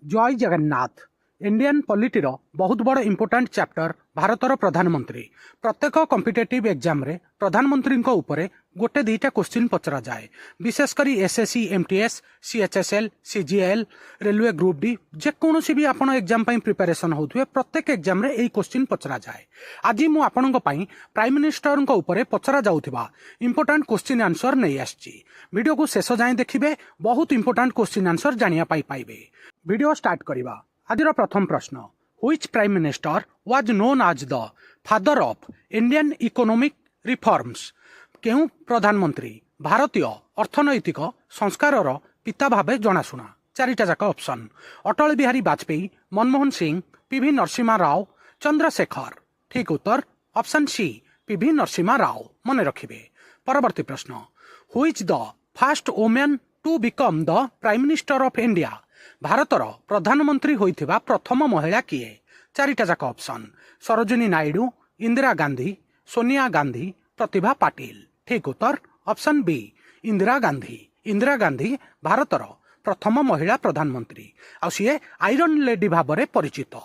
जय जगन्नाथ। इंडियन पॉलिटीर बहुत बड़ इंपोर्टाट चैप्टर भारतर प्रधानमंत्री। प्रत्येक कॉम्पिटिटिव एग्जाम रे प्रधानमंत्री उपरे गोटे दुईटा क्वेश्चन पचरा जाए। विशेषकर SSC MTS CHSL CGL railway group D जेकोसी भी आपण एग्जाम प्रिपरेशन होउथुए प्रत्येक एग्जाम रे एई क्वेश्चन पचरा जाए। आज मु आपनक पई प्राइम मिनिस्टर उपरे पचरा जाउथिबा इंपोर्टाट क्वेश्चन आंसर नहीं आछि। वीडियो को शेष जाए देखिबे, बहुत इंपोर्टाट क्वेश्चन आंसर जानिया पाइबे। वीडियो स्टार्ट करिबा। आजिर प्रथम प्रश्न, which prime minister was known as the father of Indian economic reforms. केउ प्रधानमंत्री भारतीय अर्थनैतिक संस्कार पिता भावे जनाशुना। चारिटा जाक ऑप्शन, अटल बिहारी वाजपेयी, मनमोहन सिंह, पीवी नरसिम्हा राव, चंद्रशेखर। ठीक उत्तर option C P V Narasimha Rao. मन रखिबे। परवर्ती प्रश्न, which the first women to become the prime minister of India. भारतर प्रधानमंत्री होइथिबा प्रथम महिला किए। चारिटा जाक ऑप्शन, सरोजिनी नायडू, इंदिरा गांधी, सोनिया गांधी, प्रतिभा पाटिल। ठीक उत्तर ऑप्शन बी इंदिरा गांधी। इंदिरा गांधी भारतर प्रथम महिला प्रधानमंत्री। आ सीए आयरन लेडी भाव परिचित।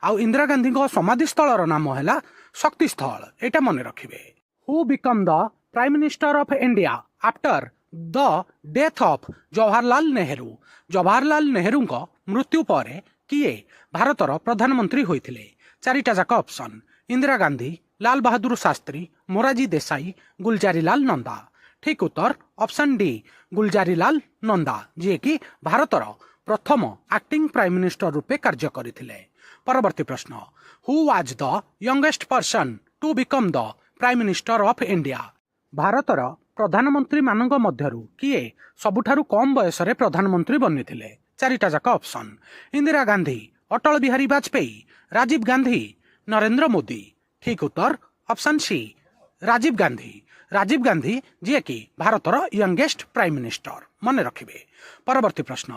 आउ इंदिरा गांधी समाधि स्थल नाम है शक्ति स्थल। एटा मन रखिबे। Who become the prime minister of India after the death of Jawaharlal Nehru. Jawaharlal Nehru मृत्यु पर किए भारतर प्रधानमंत्री होइथिले। चारिटा जाक ऑप्शन, इंदिरा गांधी, लाल बहादुर शास्त्री, मोरारजी देसाई, गुलजारीलाल नंदा। ठीक उत्तर ऑप्शन डी गुलजारीलाल नंदा, जी कि भारतर प्रथम एक्टिंग प्राइम मिनिस्टर रूपे कार्य करथिले। परवर्ती प्रश्न, who was the youngest person to become the prime minister of India. भारतर प्रधानमंत्री मानक मध्यरु किए सबुठारु कम बयस रे प्रधानमंत्री बनिथिले। चारिटा जाक ऑप्शन, इंदिरा गांधी, अटल बिहारी वाजपेयी, राजीव गांधी, नरेंद्र मोदी। ठीक उत्तर ऑप्शन सी राजीव गांधी। राजीव गांधी जी कि भारतर यंगेस्ट प्राइम मिनिस्टर। मन रखिबे। परवर्ती प्रश्न,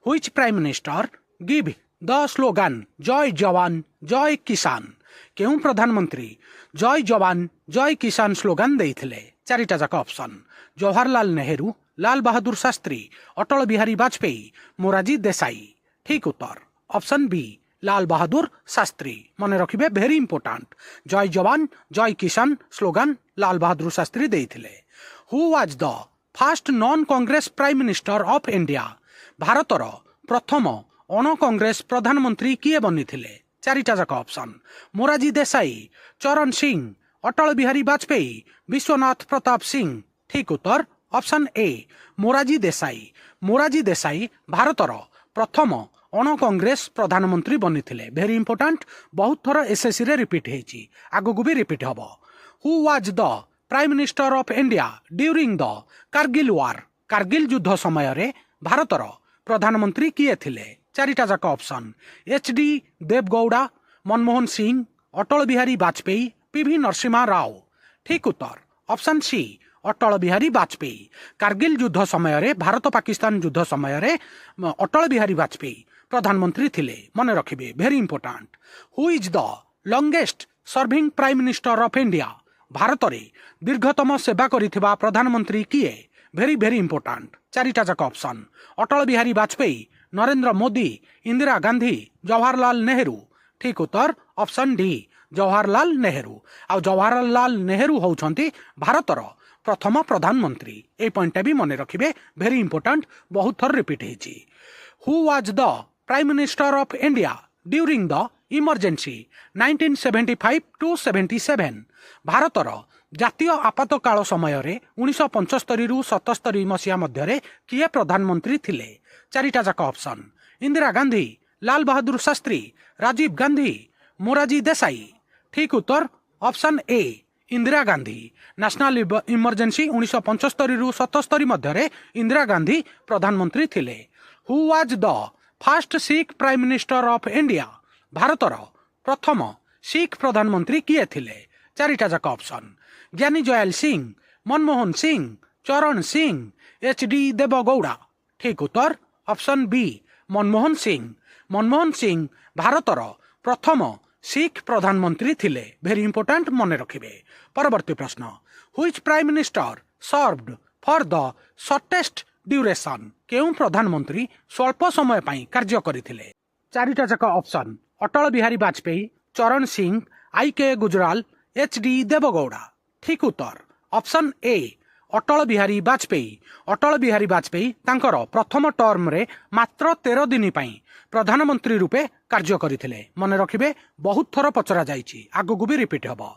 which prime minister give the slogan जय जवान जय किसान। केउ प्रधानमंत्री जय जवान जय किसान स्लोगन देइथिले। चारिटा जाक ऑप्शन, जवाहरलाल नेहरू, लाल बहादुर शास्त्री, अटल बिहारी वाजपेयी, मोरारजी देसाई। ठीक उत्तर ऑप्शन बी लाल बहादुर शास्त्री। मन रखिबे, वेरी इंपोर्टाट। जय जवान जय किसान स्लोगन लाल बहादुर शास्त्री देइथिले। Who was the first non Congress prime minister of India. भारतर प्रथम अण कांग्रेस प्रधानमंत्री किए बनिथिले। चारिटा जाक ऑप्शन, मोरारजी देसाई, चरण सिंह, अटल बिहारी वाजपेयी, विश्वनाथ प्रताप सिंह। ठीक उत्तर ऑप्शन ए मोरारजी देसाई। मोरारजी देसाई भारतर प्रथम अण कांग्रेस प्रधानमंत्री बनिथिले। वेरी इंपोर्टाट, बहुत थर एसएससी रे रिपीट हेची, आगु भी रिपीट हबो। Who was the prime minister of India during the Kargil war. Kargil युद्ध समय रे भारतर प्रधानमंत्री किए थिले। चारिटा जाक option, H D Deve Gowda, Manmohan Singh, Atal Bihari Vajpayee, P V Narasimha Rao. ठीक उत्तर ऑप्शन सी अटल बिहारी वाजपेयी। कारगिल युद्ध समय रे भारत पाकिस्तान युद्ध समय रे अटल बिहारी वाजपेयी प्रधानमंत्री थिले। मन रखिबे, very important. Who is the longest serving prime minister of India. Bharat रे दीर्घतम सेवा करिथिबा प्रधानमंत्री किए। Very very important. चारिटा जाक ऑप्शन, अटल बिहारी वाजपेयी, नरेंद्र मोदी, इंदिरा गांधी, जवाहरलाल नेहरू। ठीक उत्तर ऑप्शन डी जवाहरलाल नेहरू। आ जवाहरलाल नेहरू होउछंती भारतर प्रथम प्रधानमंत्री। ए पॉइंट भी मन रखिबे, वेरी इंपोर्टाट, बहुत थर रिपीट हेची। Who was the prime minister of India during the emergency 1975 to 77। भारतर जातीय आपातकाल समय रे 1975 रु 77 मसीहा मध्य किए प्रधानमंत्री थिले। चारिटा जाक ऑप्शन, इंदिरा गांधी, लाल बहादुर शास्त्री, राजीव गांधी, मोरारजी देसाई। ठीक उत्तर option A Indira Gandhi. National emergency 1975 रु 77 मध्य इंदिरा गांधी प्रधानमंत्री थिले। Who was the first Sikh prime minister of India. भारतर प्रथम सिख प्रधानमंत्री किए थिले। चारिटा जाक ऑप्शन, ज्ञानी जयाल सिंह, मनमोहन सिंह, चरण सिंह, एचडी देवगौड़ा। ठीक उत्तर ऑप्शन बी मनमोहन सिंह। मनमोहन सिंह भारतर प्रथम सिख प्रधानमंत्री थिले। वेरी इंपोर्टाट, मन रखिबे। परवर्ती प्रश्न, which prime minister served for the shortest duration. केउ प्रधानमंत्री स्वल्प समय पई कार्य करथिले। चारिटा जाक ऑप्शन अटल बिहारी वाजपेयी, चरण सिंह, आई.के. गुजराल, एच.डी. देवगौड़ा। ठीक उत्तर ऑप्शन ए अटल बिहारी वाजपेयी। अटल बिहारी वाजपेयी तांकर प्रथम टर्म रे मात्र 13 दिन पई प्रधानमंत्री रूपे कार्य करथिले। मन रखिबे बहुत थर पचरा जाईची, आगु भी रिपीट हबो।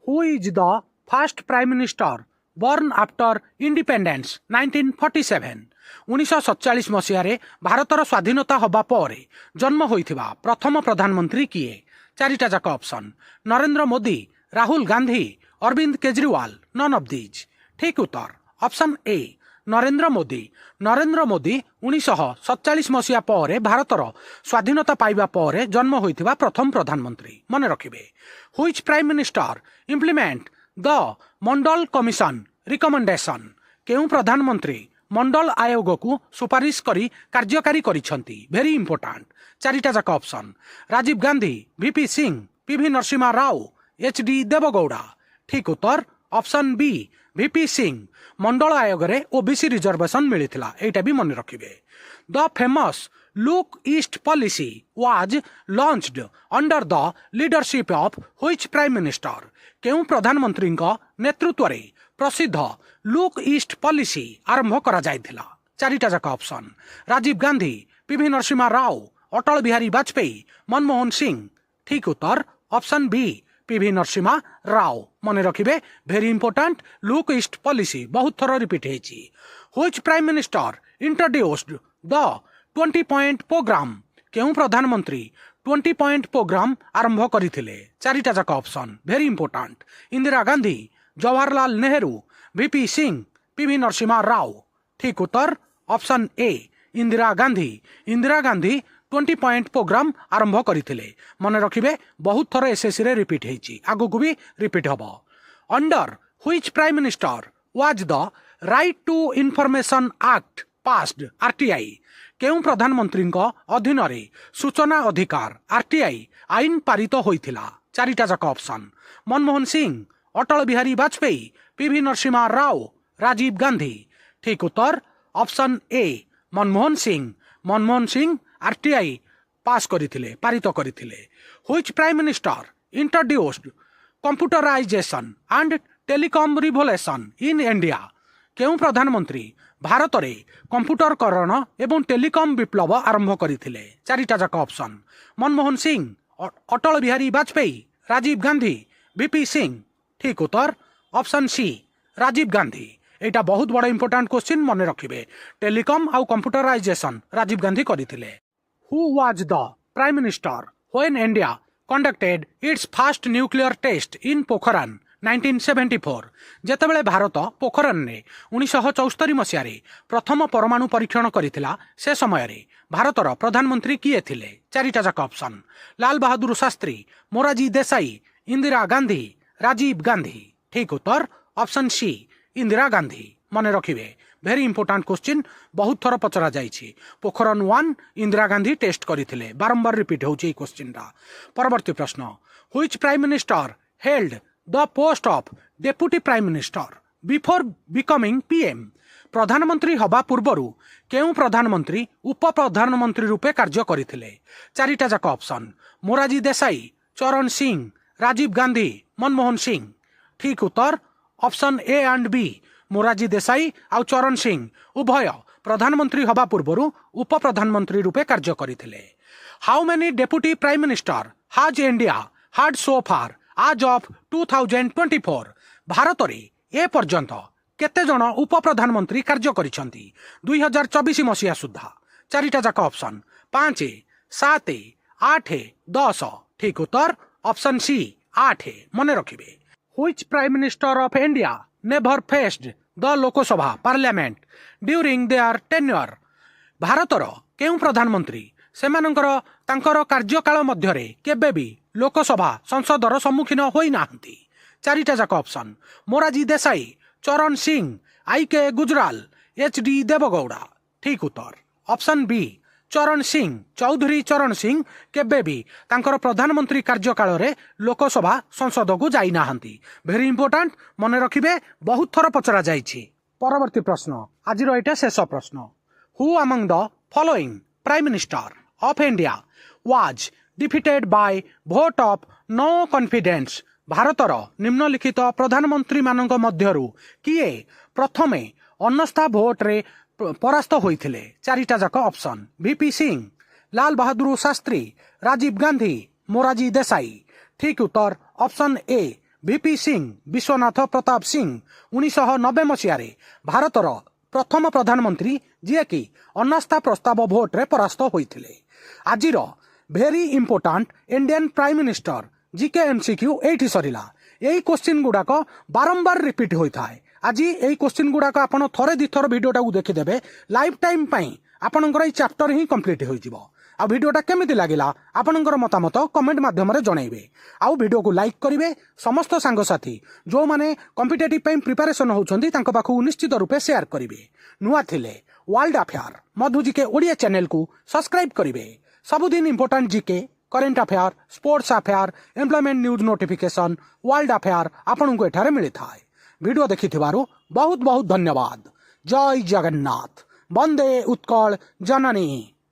Who is the first prime minister born after independence 1947? 1947 मसीह भारतर स्वाधीनता हवा पर जन्म होइथिबा प्रथम प्रधानमंत्री किए? चारिटा जाक option Narendra Modi, Rahul Gandhi, Arvind Kejriwal, none of these. ठीक उत्तर ऑप्शन ए नरेंद्र मोदी। नरेंद्र मोदी 1947 मसीहा पर भारतर स्वाधीनता पाइबा पर जन्म होइथिबा प्रथम प्रधानमंत्री। मन रखिबे which prime minister implement the Mandal commission recommendation? केउं प्रधानमंत्री मंडल आयोग को सुपारिश करी कार्यकारी करिसंती? Very important. चारिटा जाक option Rajiv Gandhi, V P Singh, P V Narasimha Rao, H D. Deve Gowda. ठीक उत्तर option B V P Singh. Mandal आयोग रे ओबीसी रिजर्वेशन मिलिथिला, एटा भी मन रखिबे। The famous look east policy was launched under the leadership of which prime minister? केउं प्रधानमंत्री नेतृत्व रे प्रसिद्ध लुक ईस्ट पॉलिसी आरंभ करा जायथिला? चारिटा जाक ऑप्शन राजीव गांधी, पीवी नरसिम्हा राव, अटल बिहारी वाजपेयी, मनमोहन सिंह। ठीक उत्तर option B P V Narasimha Rao. मन रखिबे very important look east policy बहुत थर रिपीट हेची। Which prime minister introduced the 20 point programme? केउं प्रधानमंत्री 20 पॉइंट प्रोग्राम आरंभ करथिले? चारिटा जाक option very important Indira Gandhi, Jawaharlal Nehru, V P Singh, P V Narasimha Rao. ठीक उत्तर option A Indira Gandhi. Indira Gandhi 20 point programme आरंभ करथिले। मन रखिबे बहुत थर एसएससी रे रिपीट हेची, आगु को भी रिपीट हबो। Under which prime minister was the right to information act passed? RTI. केउं प्रधानमंत्री अधीन रे सूचना अधिकार आरटीआई आईन पारित होइथिला? चारिटा जाक ऑप्शन मनमोहन सिंह, अटल बिहारी वाजपेयी, पीवी नरसिम्हा राव, राजीव गांधी। ठीक उत्तर option A Manmohan Singh. Manmohan Singh RTI pass करथिले, पारित करथिले। Which prime minister introduced computerisation and telecom revolution in India? केउं प्रधानमंत्री भारत रे कंप्यूटरकरण एवं टेलीकॉम विप्लव आरंभ करथिले? चारिटा जाक ऑप्शन मनमोहन सिंह, अटल बिहारी वाजपेयी, राजीव गांधी, वीपी सिंह। ठीक उत्तर ऑप्शन सी राजीव गांधी। एटा बहुत बड़ा इंपोर्टेंट क्वेश्चन, मन रखिबे। टेलीकॉम आउ कंप्यूटराइजेशन राजीव गांधी करथिले। Who was the prime minister when India conducted its first nuclear test in Pokhran 1974? जेतेबेले भारत पोखरान ने 1974 मसीह प्रथम परमाणु परीक्षण करथिला, से समय रे भारतर प्रधानमंत्री किए थिले? चारिटा जाक ऑप्शन लाल बहादुर शास्त्री, मोरारजी देसाई, इंदिरा गांधी, राजीव गांधी। ठीक उत्तर ऑप्शन सी इंदिरा गांधी। मन रखिबे वेरी इंपोर्टेंट क्वेश्चन, बहुत थर पचरा जाइछि। पोखरन 1 इंदिरा गांधी टेस्ट करथिले, बारंबार रिपीट होउछि क्वेश्चन रा। परवर्ती प्रश्न which prime minister held the post of deputy prime minister before becoming PM? प्रधानमंत्री हवा पूर्वरु केउं प्रधानमंत्री उप प्रधानमंत्री रूपे कार्य करथिले? चारिटा जाक ऑप्शन मोरारजी देसाई, चरण सिंह, राजीव गांधी, मनमोहन सिंह। ठीक उत्तर option A and B Morarji Desai आउ चरण सिंह उभय प्रधानमंत्री हवा पूर्वरु उप प्रधानमंत्री रूपे कार्य करथिले। How many deputy prime minister हाज इंडिया हाड सो फार आज ऑफ 2024? भारत रे ए पर्यंत केते जण उप प्रधानमंत्री कार्य करिसंती 2024 मसीहा सुद्धा? चारिटा जाक ऑप्शन 5, 7, 8, 10। ठीक उत्तर ऑप्शन सी 8। मन रखिबे which prime minister of India never faced the Lok Sabha parliament during their tenure? भारतर केउं प्रधानमंत्री सेमानंकर तांकर कार्यकाल मध्यरे केबे भी लोकसभा संसदर सम्मुखीन होई नाहंती? चारिटा जाक ऑप्शन मोरारजी देसाई, चरण सिंह, आई.के. गुजराल, एच.डी. देवगौड़ा। ठीक उत्तर ऑप्शन बी चरण सिंह। चौधरी चरण सिंह केबे भी तांकर प्रधानमंत्री कार्यकाल रे लोकसभा संसद को जाई नाहंती। वेरी इंपोर्टेंट, मन रखिबे बहुत थर पचरा जाइछि। परवर्ती प्रश्न आज एटा शेष प्रश्न who among the following prime minister of India was defeated by vote of no confidence. ଭାରତର ନିମ୍ନଲିଖିତ ପ୍ରଧାନମନ୍ତ୍ରୀ ମାନଙ୍କ ମଧ୍ୟରୁ କିଏ ପ୍ରଥମେ ଅନାସ୍ଥା ଭୋଟରେ ପରାସ୍ତ ହୋଇଥିଲେ? ଚାରିଟା ଯାକ ଅପସନ୍: ଭିପି ସିଂ, ଲାଲ ବାହାଦୁର ଶାସ୍ତ୍ରୀ, ରାଜୀବ ଗାନ୍ଧୀ, ମୋରାରଜୀ ଦେଶାଇ। ଠିକ୍ ଉତ୍ତର option A V P Singh Vishwanath Pratap Singh 1990 ମସିହାରେ ଭାରତର ପ୍ରଥମ ପ୍ରଧାନମନ୍ତ୍ରୀ ଯିଏକି ଅନାସ୍ଥା ପ୍ରସ୍ତାବ ଭୋଟରେ ପରାସ୍ତ ହୋଇଥିଲେ। ଆଜିର very important Indian Prime minister GK MCQ ଏଇଠି ସରିଲା। ଏଇ କୋଶ୍ଚିନ୍ ଗୁଡ଼ାକ ବାରମ୍ବାର ରିପିଟ୍ ହୋଇଥାଏ। ଆଜି ଏଇ କୋଶ୍ଚିନ୍ ଗୁଡ଼ାକ ଆପଣ ଥରେ ଦିଥର ଭିଡ଼ିଓଟାକୁ ଦେଖିଦେବେ, ଲାଇଫ୍ ଟାଇମ୍ ପାଇଁ ଆପଣଙ୍କର ଏଇ ଚାପ୍ଟର ହିଁ କମ୍ପ୍ଲିଟ୍ ହୋଇଯିବ। ଆଉ ଭିଡ଼ିଓଟା କେମିତି ଲାଗିଲା ଆପଣଙ୍କର ମତାମତ କମେଣ୍ଟ ମାଧ୍ୟମରେ ଜଣାଇବେ। ଆଉ ଭିଡ଼ିଓକୁ ଲାଇକ୍ କରିବେ। ସମସ୍ତ ସାଙ୍ଗସାଥୀ ଯେଉଁମାନେ କମ୍ପିଟେଟିଭ୍ ପାଇଁ ପ୍ରିପାରେସନ୍ ହେଉଛନ୍ତି ତାଙ୍କ ପାଖକୁ ନିଶ୍ଚିତ ରୂପେ ସେୟାର କରିବେ। ନୂଆ ଥିଲେ ୱାର୍ଲଡ ଆଫେୟାର ମଧୁ ଜିକେ ଓଡ଼ିଆ ଚ୍ୟାନେଲକୁ ସବସ୍କ୍ରାଇବ୍ କରିବେ। ସବୁଦିନ important GK, current affair, sports affair, employment news notification, world affair ଆପଣଙ୍କୁ ଏଠାରେ ମିଳିଥାଏ। ଭିଡ଼ିଓ ଦେଖିଥିବାରୁ ବହୁତ ବହୁତ ଧନ୍ୟବାଦ। ଜୟ ଜଗନ୍ନାଥ। ବନ୍ଦେ ଉତ୍କଳ ଜନନୀ।